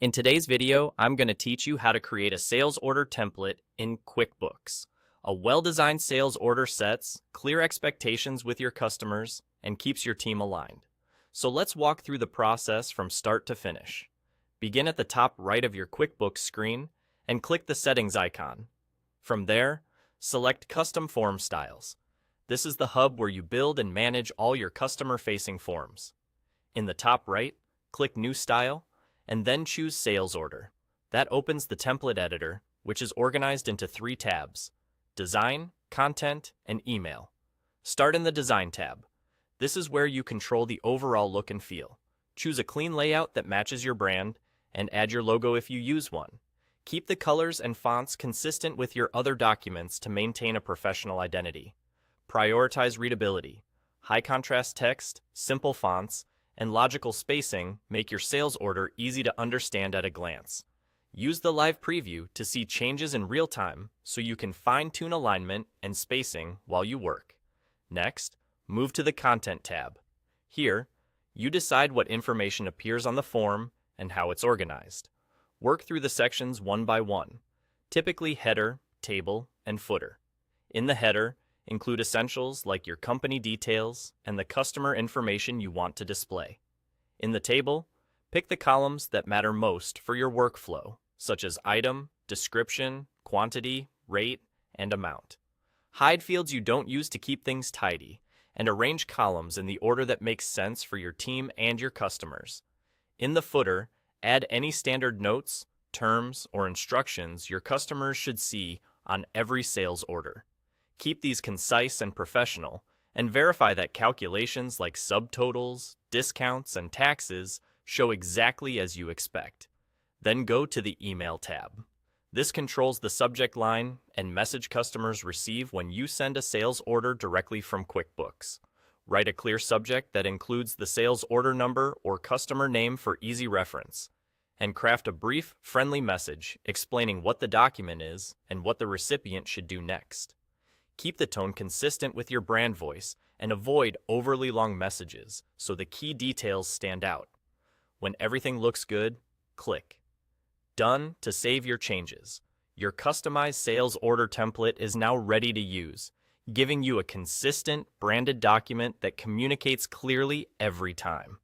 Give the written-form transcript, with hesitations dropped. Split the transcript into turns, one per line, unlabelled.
In today's video, I'm going to teach you how to create a sales order template in QuickBooks. A well-designed sales order sets clear expectations with your customers and keeps your team aligned. So let's walk through the process from start to finish. Begin at the top right of your QuickBooks screen and click the settings icon. From there, select Custom Form Styles. This is the hub where you build and manage all your customer-facing forms. In the top right, click New Style, and then choose Sales Order. That opens the template editor, which is organized into 3 tabs: Design, Content, and Email. Start in the Design tab. This is where you control the overall look and feel. Choose a clean layout that matches your brand, and add your logo if you use one. Keep the colors and fonts consistent with your other documents to maintain a professional identity. Prioritize readability. High contrast text, simple fonts, and logical spacing make your sales order easy to understand at a glance. Use the live preview to see changes in real time so you can fine-tune alignment and spacing while you work. Next, move to the Content tab. Here, you decide what information appears on the form and how it's organized. Work through the sections one by one, typically header, table, and footer. In the header, include essentials like your company details and the customer information you want to display. In the table, pick the columns that matter most for your workflow, such as item, description, quantity, rate, and amount. Hide fields you don't use to keep things tidy, and arrange columns in the order that makes sense for your team and your customers. In the footer, add any standard notes, terms, or instructions your customers should see on every sales order. Keep these concise and professional, and verify that calculations like subtotals, discounts, and taxes show exactly as you expect. Then go to the Email tab. This controls the subject line and message customers receive when you send a sales order directly from QuickBooks. Write a clear subject that includes the sales order number or customer name for easy reference, and craft a brief, friendly message explaining what the document is and what the recipient should do next. Keep the tone consistent with your brand voice and avoid overly long messages so the key details stand out. When everything looks good, click Done to save your changes. Your customized sales order template is now ready to use, giving you a consistent, branded document that communicates clearly every time.